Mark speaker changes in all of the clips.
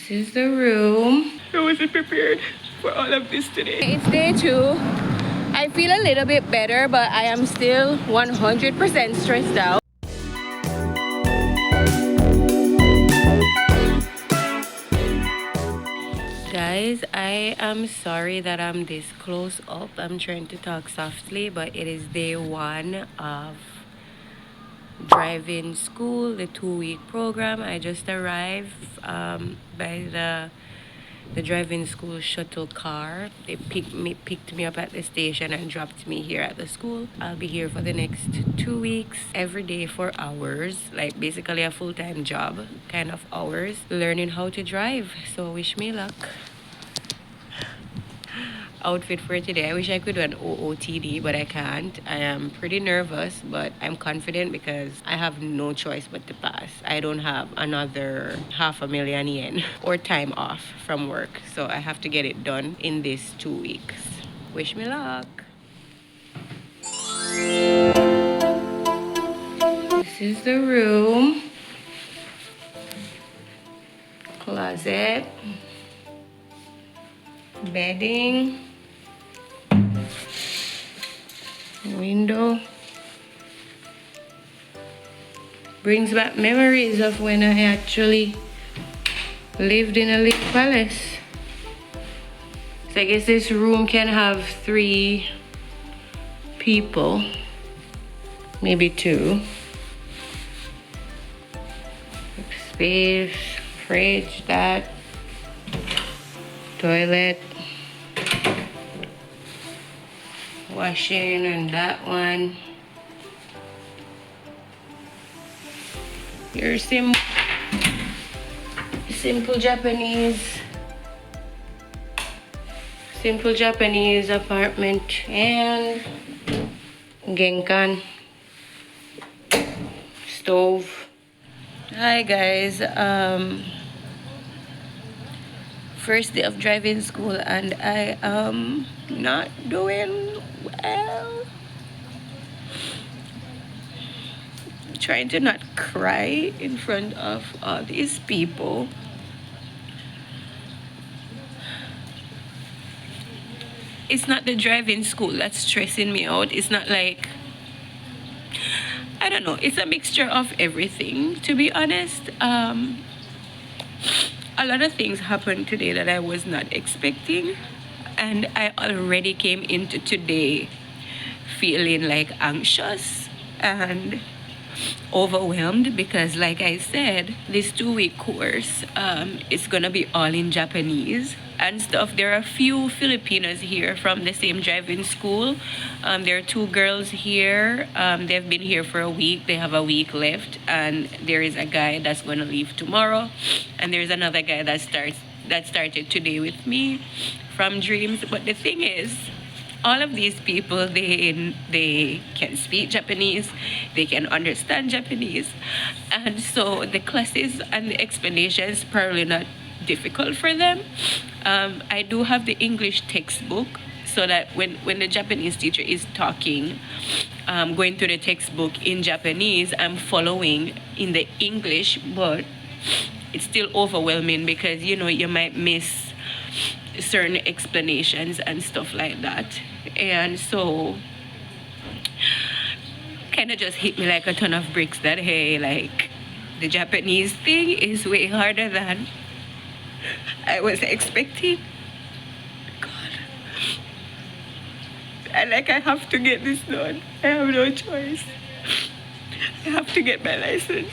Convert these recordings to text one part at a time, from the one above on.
Speaker 1: This is the room. I wasn't prepared for all of this today. It's day 2. I feel a little bit better, but I am still 100% stressed out. Guys, I am sorry that I'm this close up. I'm trying to talk softly, but it is day 1 of driving school, the 2-week program. I just arrived by the driving school shuttle car. They picked me up at the station and dropped me here at the school. I'll be here for the next 2 weeks, every day for hours, like basically a full-time job kind of hours, learning how to drive. So wish me luck. Outfit for today, I wish I could do an OOTD, but I can't. I am pretty nervous, but I'm confident because I have no choice but to pass. I don't have another 500,000 yen or time off from work, so I have to get it done in these 2 weeks. Wish me luck. This is the room. Closet. Bedding. Window. Brings back memories of when I actually lived in a little palace. So I guess this room can have 3 people, maybe 2. Space, fridge, that, toilet, washing, and that one. Your simple Japanese apartment, and genkan, stove. Hi guys, first day of driving school and I am not doing well. Trying to not cry in front of all these people. It's not the driving school that's stressing me out. It's not like, I don't know, it's a mixture of everything, to be honest. A lot of things happened today that I was not expecting, and I already came into today feeling like anxious and overwhelmed because, like I said, this 2-week course is gonna be all in Japanese and stuff. There are a few Filipinos here from the same driving school. There are 2 girls here. They've been here for a week. They have a week left, and there is a guy that's gonna leave tomorrow, and there's another guy that started today with me from Dreams. But the thing is, all of these people, they can speak Japanese, they can understand Japanese, and so the classes and the explanations probably not difficult for them. I do have the English textbook, so that when the Japanese teacher is talking, going through the textbook in Japanese, I'm following in the English, but it's still overwhelming because, you know, you might miss certain explanations and stuff like that. And so kind of just hit me like a ton of bricks that, hey, like, the Japanese thing is way harder than I was expecting. God. And like, I have to get this done. I have no choice. I have to get my license.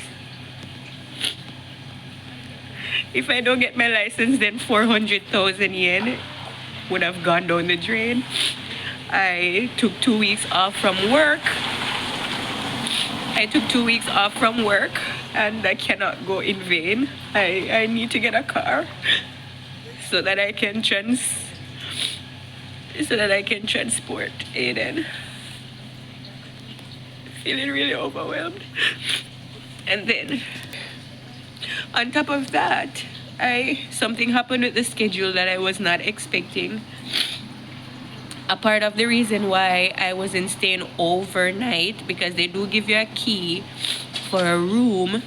Speaker 1: If I don't get my license, then 400,000 yen would have gone down the drain. I took 2 weeks off from work. And I cannot go in vain. I need to get a car so that I can transport Aiden. Feeling really overwhelmed. And then on top of that, something happened with the schedule that I was not expecting. A part of the reason why I wasn't staying overnight, because they do give you a key for a room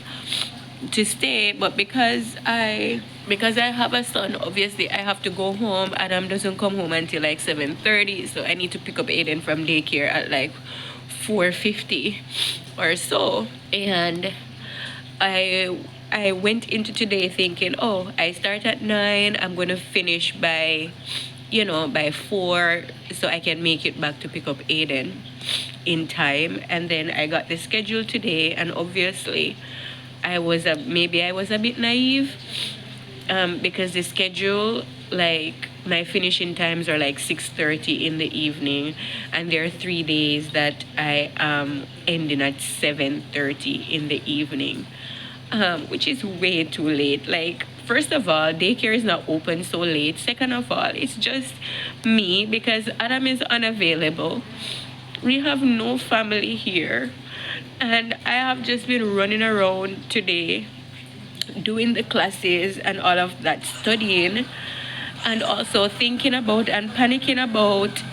Speaker 1: to stay, but because I because I have a son, obviously I have to go home. Adam doesn't come home until like 7:30, so I need to pick up Aiden from daycare at like 4:50 or so. And I went into today thinking, oh, I start at 9, I'm gonna finish by, by 4, so I can make it back to pick up Aiden in time. And then I got the schedule today, and obviously maybe I was a bit naive, because the schedule, like my finishing times are like 6:30 in the evening, and there are 3 days that I am ending at 7:30 in the evening, which is way too late. Like, first of all, daycare is not open so late. Second of all, it's just me because Adam is unavailable. We have no family here, and I have just been running around today doing the classes and all of that, studying, and also thinking about and panicking about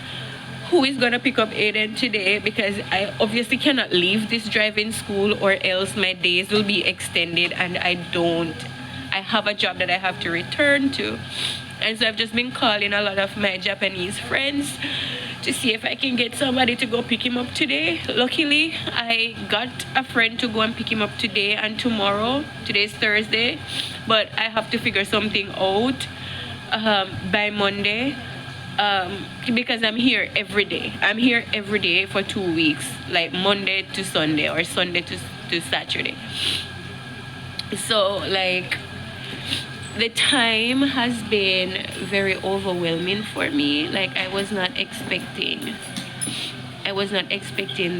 Speaker 1: who is going to pick up Aiden today, because I obviously cannot leave this driving school or else my days will be extended, and I have a job that I have to return to. And so I've just been calling a lot of my Japanese friends to see if I can get somebody to go pick him up today. Luckily, I got a friend to go and pick him up today and tomorrow. Today's Thursday, but I have to figure something out by Monday, because I'm here every day. I'm here every day for 2 weeks, like Monday to Sunday or Sunday to Saturday. So like, the time has been very overwhelming for me. Like, I was not expecting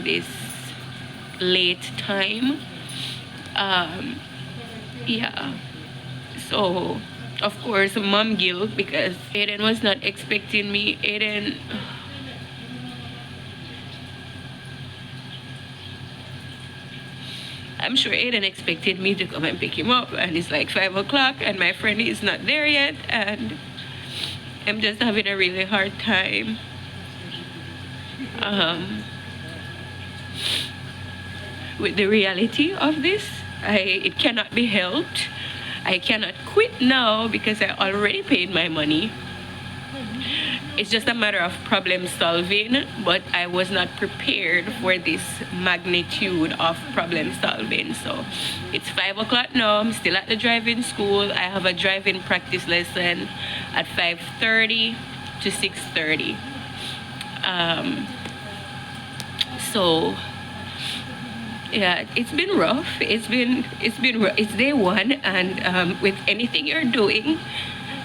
Speaker 1: this late time. Yeah. So, of course, mom guilt, because Aiden was not expecting me. I'm sure Aiden expected me to come and pick him up, and it's like 5 o'clock and my friend is not there yet, and I'm just having a really hard time with the reality of this. It cannot be helped. I cannot quit now because I already paid my money. It's just a matter of problem solving, but I was not prepared for this magnitude of problem solving. So it's 5 o'clock now. I'm still at the driving school. I have a driving practice lesson at 5:30 to 6:30. So yeah, it's been rough. It's day one, and with anything you're doing,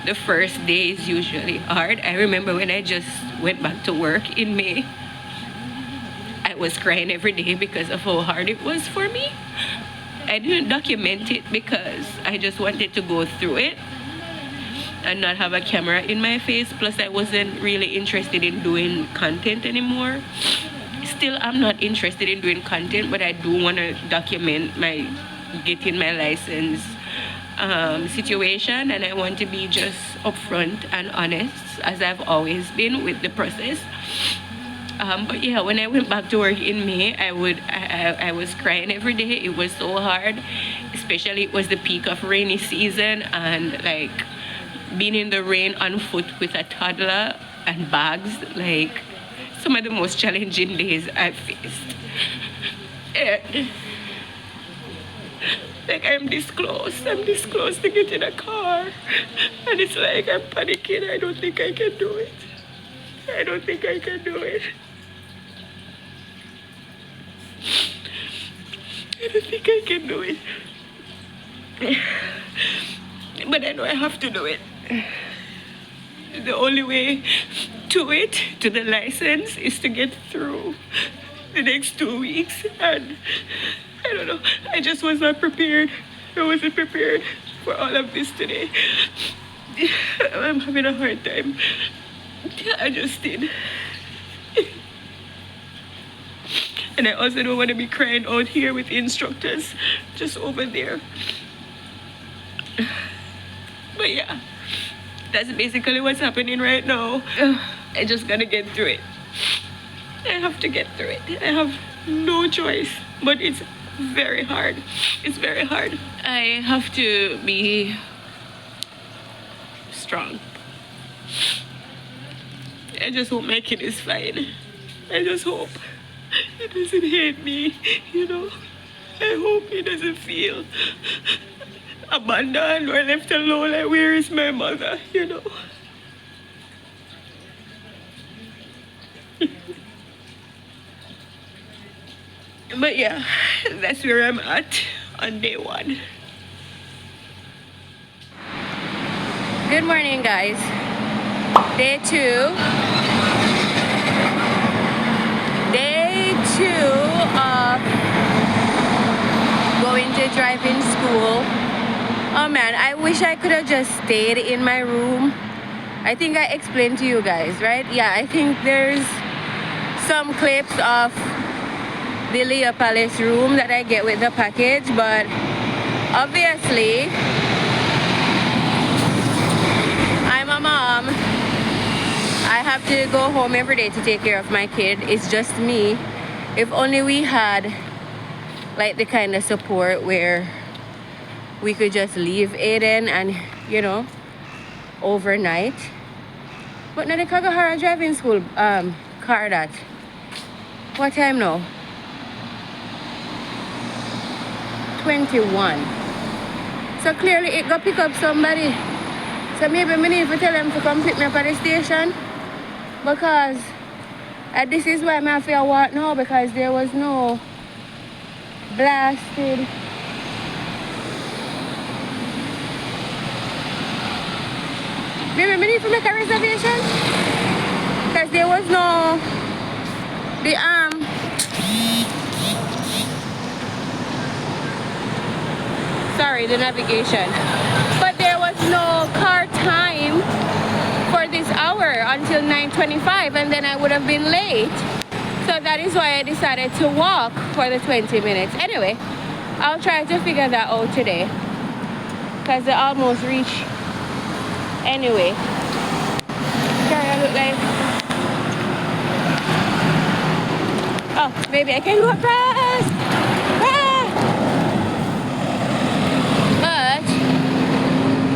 Speaker 1: the first day is usually hard. I remember when I just went back to work in May, I was crying every day because of how hard it was for me. I didn't document it because I just wanted to go through it and not have a camera in my face. Plus, I wasn't really interested in doing content anymore. Still, I'm not interested in doing content, but I do want to document my getting my license situation, and I want to be just upfront and honest, as I've always been with the process. But yeah, when I went back to work in May, I was crying every day. It was so hard, especially it was the peak of rainy season, and like being in the rain on foot with a toddler and bags, like some of the most challenging days I've faced. And like, I'm this close to get in a car, and it's like I'm panicking. I don't think I can do it. I don't think I can do it. I don't think I can do it. But I know I have to do it. The only way to the license, is to get through the next 2 weeks, and I don't know. I just was not prepared. I wasn't prepared for all of this today. I'm having a hard time. I just did. And I also don't want to be crying out here with the instructors just over there. But yeah, that's basically what's happening right now. I just gotta get through it. I have to get through it. I have no choice. But it's very hard. It's very hard. I have to be strong. I just hope my kid is fine. I just hope he doesn't hate me, you know. I hope he doesn't feel abandoned or left alone. Like, where is my mother, you know? But yeah, that's where I'm at on day one. Good morning, guys. Day two. Day two of going to driving school. Oh man, I wish I could have just stayed in my room. I think I explained to you guys, right? Yeah, I think there's some clips of the Leah Palace room that I get with the package, but obviously I'm a mom. I have to go home every day to take care of my kid. It's just me. If only we had like the kind of support where we could just leave Aiden and, you know, overnight. But now the Kagahara driving school car that. What time now? 21. So clearly it got pick up somebody. So maybe I need to tell them to come pick me up at the station. Because this is why I have to walk now, because there was no blasted maybe I need to make a reservation, because there was no the navigation, but there was no car time for this hour until 9:25, and then I would have been late. So that is why I decided to walk for the 20 minutes. Anyway, I'll try to figure that out today, because they almost reached anyway. Sorry, I look like, oh, maybe I can go fast.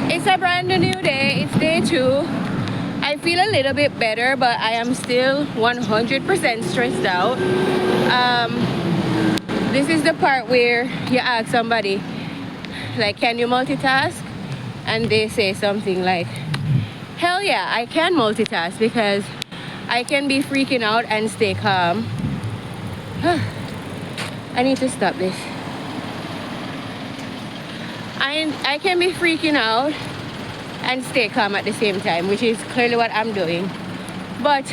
Speaker 1: It's a brand new day. It's day two. I feel a little bit better, but I am still 100% stressed out. This is the part where you ask somebody, like, can you multitask? And they say something like, hell yeah, I can multitask, because I can be freaking out and stay calm. I need to stop this. I can be freaking out and stay calm at the same time, which is clearly what I'm doing. But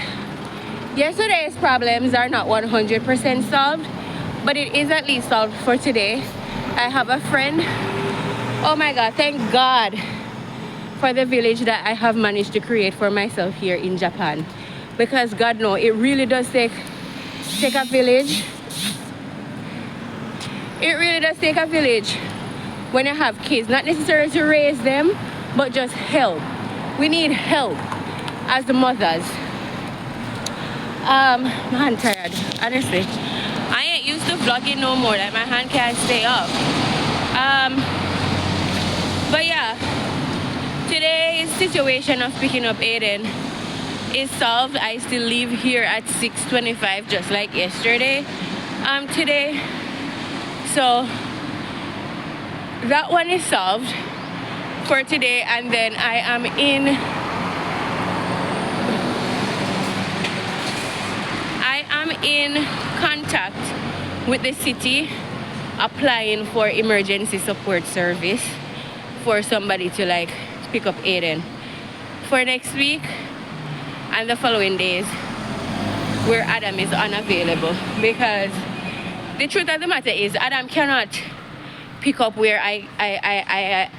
Speaker 1: yesterday's problems are not 100% solved, but it is at least solved for today. I have a friend. Oh my God, thank God for the village that I have managed to create for myself here in Japan. Because God knows, it really does take a village. It really does take a village when you have kids, not necessarily to raise them, but just help. We need help as the mothers. My hand tired, honestly. I ain't used to vlogging no more, like my hand can't stay up. But yeah, today's situation of picking up Aiden is solved. I still leave here at 6:25, just like yesterday, today. So that one is solved for today, and then I am in contact with the city, applying for emergency support service for somebody to like pick up Aiden for next week and the following days where Adam is unavailable, because the truth of the matter is Adam cannot pick up where I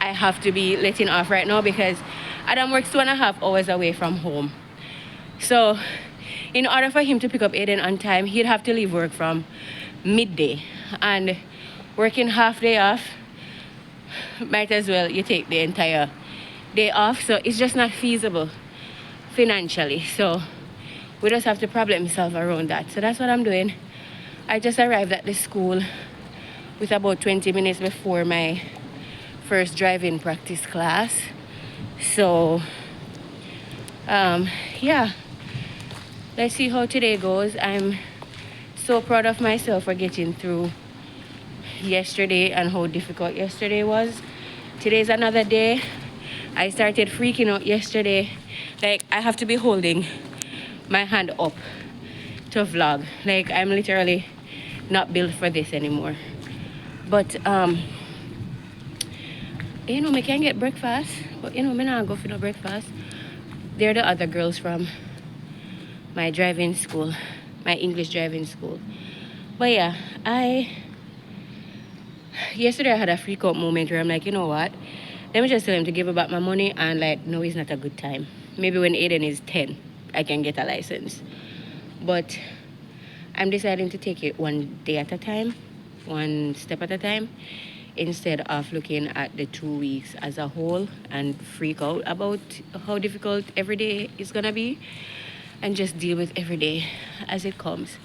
Speaker 1: have to be letting off right now, because Adam works 2.5 hours away from home. So in order for him to pick up Aiden on time, he'd have to leave work from midday, and working half day off, might as well you take the entire day off. So it's just not feasible financially. So we just have to problem solve around that. So that's what I'm doing. I just arrived at the school with about 20 minutes before my first driving practice class. So Yeah, let's see how today goes. I'm so proud of myself for getting through yesterday and how difficult yesterday was. Today's another day. I started freaking out yesterday. Like, I have to be holding my hand up to vlog. Like, I'm literally not built for this anymore. But you know, me can get breakfast, but you know, me not go for no breakfast. They're the other girls from my driving school, my English driving school. But yeah, yesterday I had a freak out moment where I'm like, you know what? Let me just tell him to give me back my money, and like, no, it's not a good time. Maybe when Aiden is 10, I can get a license. But I'm deciding to take it one day at a time, one step at a time, instead of looking at the 2 weeks as a whole and freak out about how difficult every day is gonna be, and just deal with every day as it comes.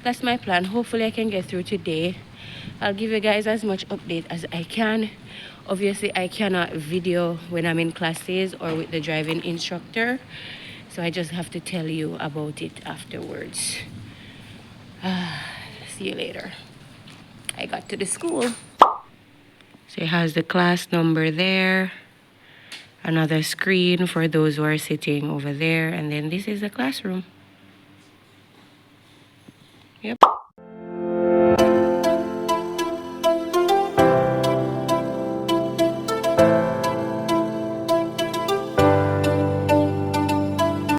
Speaker 1: That's my plan. Hopefully I can get through today. I'll give you guys as much update as I can. Obviously I cannot video when I'm in classes or with the driving instructor, so I just have to tell you about it afterwards. See you later. I got to the school. So it has the class number there, another screen for those who are sitting over there, and then this is the classroom.